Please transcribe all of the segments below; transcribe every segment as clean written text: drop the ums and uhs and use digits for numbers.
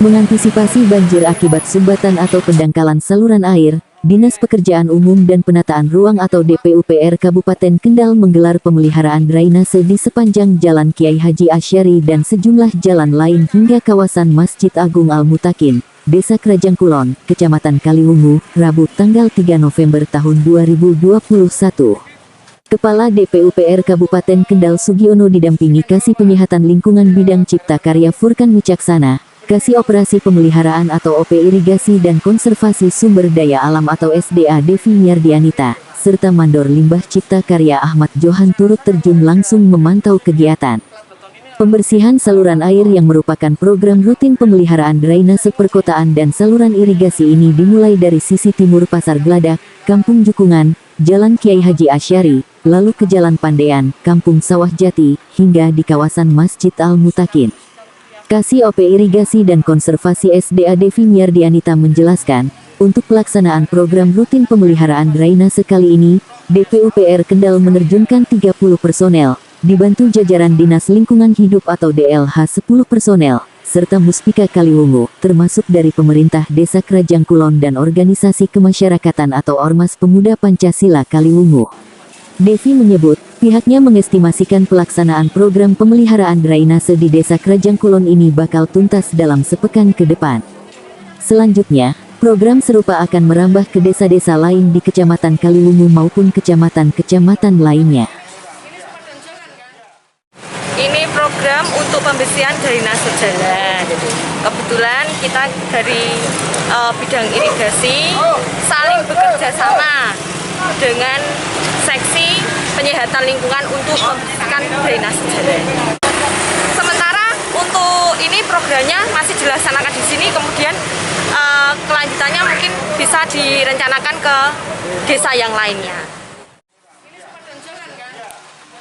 Mengantisipasi banjir akibat sumbatan atau pendangkalan saluran air, Dinas Pekerjaan Umum dan Penataan Ruang atau DPUPR Kabupaten Kendal menggelar pemeliharaan drainase di sepanjang Jalan Kiai Haji Asyari dan sejumlah jalan lain hingga kawasan Masjid Agung Al-Mutakin, Desa Kerajang Kulon, Kecamatan Kaliwungu, Rabu tanggal 3 November tahun 2021. Kepala DPUPR Kabupaten Kendal Sugiono didampingi Kasih Penyihatan Lingkungan Bidang Cipta Karya Furkan Wicaksana, Kasih Operasi Pemeliharaan atau OP Irigasi dan Konservasi Sumber Daya Alam atau SDA Devi Yardianita, serta Mandor Limbah Cipta Karya Ahmad Johan turut terjun langsung memantau kegiatan pembersihan saluran air yang merupakan program rutin pemeliharaan drainase perkotaan dan saluran irigasi ini dimulai dari sisi timur Pasar Geladak, Kampung Jukungan, Jalan Kiai Haji Asyari, lalu ke Jalan Pandean, Kampung Sawah Jati, hingga di kawasan Masjid Al-Mutakin. Kasih OP Irigasi dan Konservasi SDA Devi Yardianita menjelaskan, untuk pelaksanaan program rutin pemeliharaan drainase kali ini, DPUPR Kendal menerjunkan 30 personel, dibantu jajaran Dinas Lingkungan Hidup atau DLH 10 personel, serta Muspika Kaliwungu, termasuk dari pemerintah Desa Kerajang Kulon dan organisasi kemasyarakatan atau Ormas Pemuda Pancasila Kaliwungu. Devi menyebut, pihaknya mengestimasikan pelaksanaan program pemeliharaan drainase di Desa Kerajang Kulon ini bakal tuntas dalam sepekan ke depan. Selanjutnya, program serupa akan merambah ke desa-desa lain di Kecamatan Kaliwungu maupun kecamatan-kecamatan lainnya. Ini program untuk pembersihan drainase jalan. Kebetulan kita dari bidang irigasi saling bekerja sama dengan seksi penyihatan lingkungan untuk membersihkan drainase jalan. Sementara untuk ini programnya masih dilaksanakan di sini, kemudian kelanjutannya mungkin bisa direncanakan ke desa yang lainnya.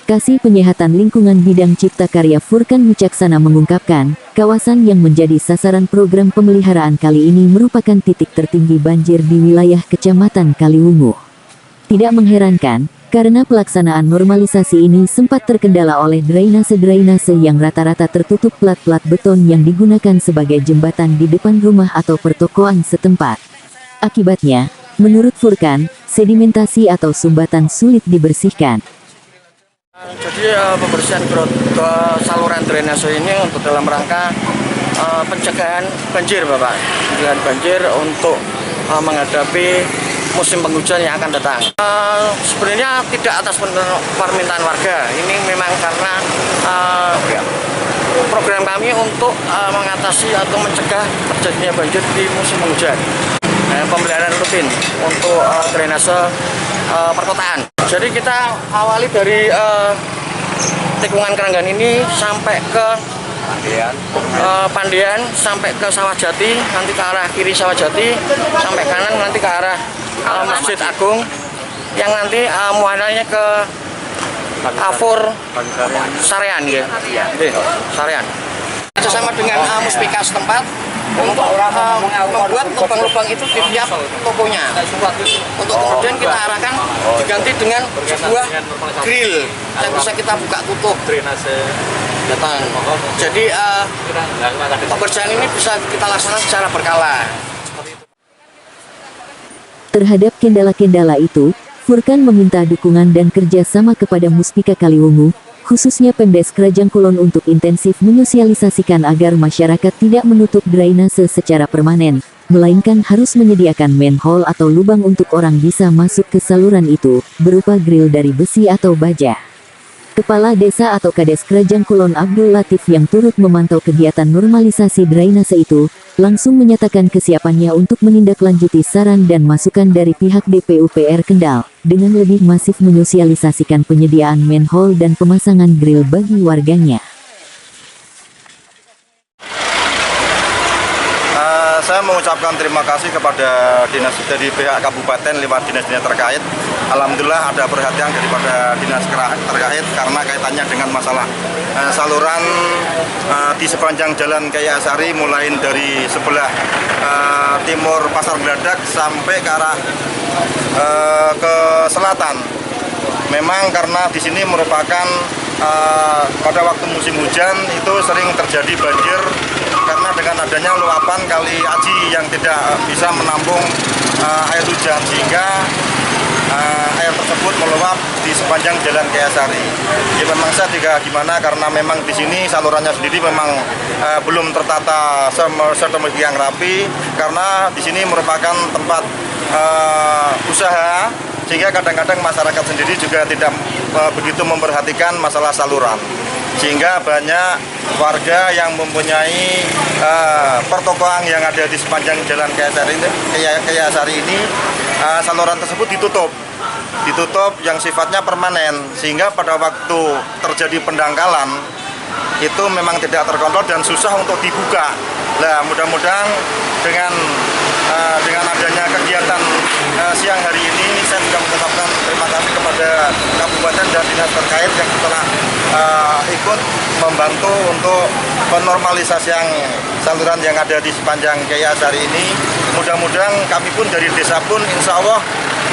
Kasih Penyihatan Lingkungan Bidang Cipta Karya Furkan Wicaksana mengungkapkan, kawasan yang menjadi sasaran program pemeliharaan kali ini merupakan titik tertinggi banjir di wilayah Kecamatan Kaliwungu. Tidak mengherankan, karena pelaksanaan normalisasi ini sempat terkendala oleh drainase-drainase yang rata-rata tertutup plat-plat beton yang digunakan sebagai jembatan di depan rumah atau pertokoan setempat. Akibatnya, menurut Furkan, sedimentasi atau sumbatan sulit dibersihkan. Jadi pembersihan ke saluran drainase ini untuk dalam rangka pencegahan banjir, Bapak. Pencegahan banjir untuk menghadapi musim penghujan yang akan datang. Sebenarnya tidak atas permintaan warga. Ini memang karena program kami untuk mengatasi atau mencegah terjadinya banjir di musim penghujan. Pemeliharaan rutin untuk drainase perkotaan. Jadi kita awali dari tikungan Keranggan ini sampai ke Pandean sampai ke Sawah Jati, nanti ke arah kiri Sawah Jati, sampai kanan nanti ke arah Masjid Agung, yang nanti muaranya ke Afur Sarean, ya, Sarean. Bersama dengan Muspika setempat untuk membuat lubang-lubang itu di tiap tokonya, untuk kemudian kita arahkan diganti dengan sebuah grill yang bisa kita buka tutup. Jadi pembersihan ini bisa kita laksanakan secara berkala. Terhadap kendala-kendala itu, Furkan meminta dukungan dan kerjasama kepada Muspika Kaliwungu, khususnya Pemdes Kerajang Kulon untuk intensif menyosialisasikan agar masyarakat tidak menutup drainase secara permanen, melainkan harus menyediakan manhole atau lubang untuk orang bisa masuk ke saluran itu, berupa grill dari besi atau baja. Kepala Desa atau Kades Krajang Kulon Abdul Latif yang turut memantau kegiatan normalisasi drainase itu, langsung menyatakan kesiapannya untuk menindaklanjuti saran dan masukan dari pihak DPUPR Kendal, dengan lebih masif menyosialisasikan penyediaan manhole dan pemasangan grill bagi warganya. Saya mengucapkan terima kasih kepada dinas dari pihak kabupaten lewat dinas-dinas terkait. Alhamdulillah ada perhatian daripada dinas terkait karena kaitannya dengan masalah saluran di sepanjang jalan Kiai Asari, mulai dari sebelah timur Pasar Geladak sampai ke arah ke selatan. Memang karena di sini merupakan pada waktu musim hujan itu sering terjadi banjir karena dengan adanya luapan kali Aji yang tidak bisa menampung air hujan, sehingga air tersebut meluap di sepanjang jalan Kiai Asari. Ya memang saya tidak gimana karena memang di sini salurannya sendiri memang belum tertata sedemikian rapi karena di sini merupakan tempat usaha, sehingga kadang-kadang masyarakat sendiri juga tidak begitu memperhatikan masalah saluran, sehingga banyak warga yang mempunyai pertokoan yang ada di sepanjang jalan Kiai Asari ini, saluran tersebut ditutup yang sifatnya permanen, sehingga pada waktu terjadi pendangkalan itu memang tidak terkontrol dan susah untuk dibuka. Nah, mudah-mudahan dengan adanya kegiatan siang hari ini, saya juga mengucapkan terima kasih kepada kabupaten dan dinas terkait yang telah ikut membantu untuk penormalisasian saluran yang ada di sepanjang Kiai Asari ini. Mudah-mudahan kami pun dari desa pun insya Allah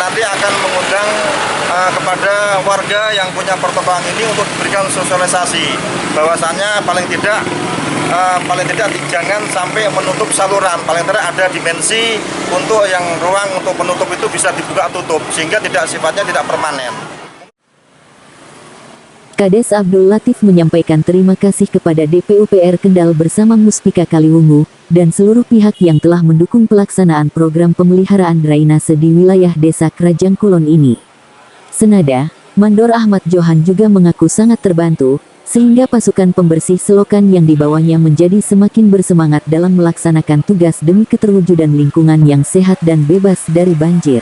nanti akan mengundang kepada warga yang punya pertokoan ini untuk diberikan sosialisasi bahwasannya paling tidak jangan sampai menutup saluran, paling tidak ada dimensi untuk yang ruang untuk penutup itu bisa dibuka tutup sehingga sifatnya tidak permanen. Kades Abdul Latif menyampaikan terima kasih kepada DPUPR Kendal bersama Muspika Kaliwungu dan seluruh pihak yang telah mendukung pelaksanaan program pemeliharaan drainase di wilayah Desa Krajang Kulon ini. Senada, Mandor Ahmad Johan juga mengaku sangat terbantu, sehingga pasukan pembersih selokan yang dibawanya menjadi semakin bersemangat dalam melaksanakan tugas demi keterwujudan lingkungan yang sehat dan bebas dari banjir.